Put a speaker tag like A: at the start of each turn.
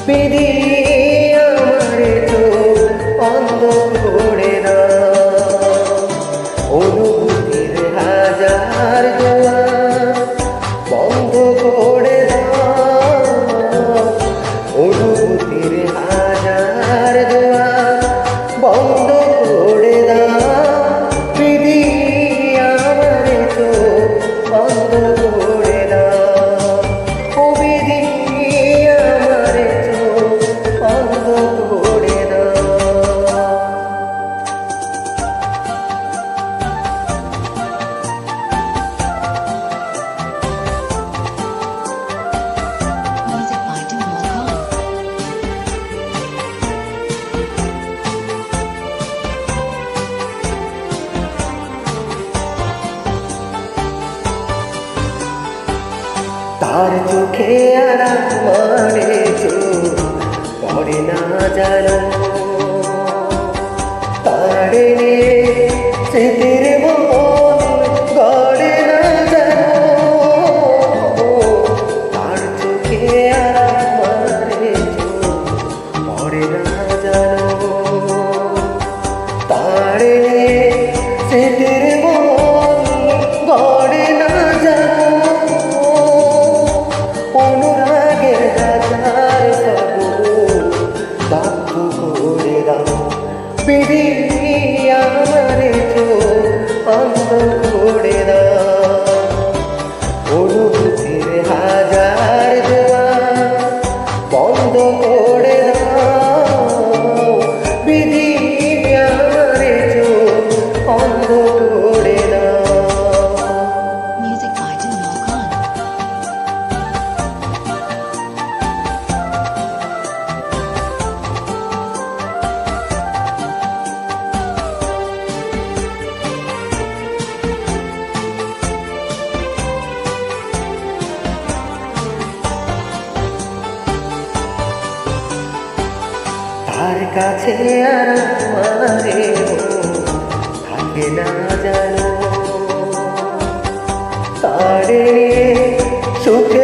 A: বিধি আমারে চোখ বন্ধ করে দাও, অনুভূতির হাজার দুয়ার বন্ধ করে দাও, অনুভূতির হাজার দুয়ার বন্ধ করে দাও, বিধি আমারে চোখ বন্ধ করে দাও, ও বিধি আমারে চোখ বন্ধ করে দাও।
B: Music by Dumal Khan.
A: তার চোখে আর আমারে চোখ পড়ে না জানো, তারে স্মৃতির মন গড়ে না জানো, তার চোখে আর আমারে চোখ পড়ে না জানো, তারে স্মৃতির মন গড়ে না জানো, অনুরাগের হাজার ফাগুন বাধ্য করে দাও, বিধি আমারে চোখ বন্ধ করে দাও, অনুভূতির হাজার দুয়ার বন্ধ করে দাও, বিধি আমারে চোখ বন্ধ করে দাও।
B: Music by Dumal Khan.
A: তার কাছে আর আমারে থাকে না জানো, তারে সুখে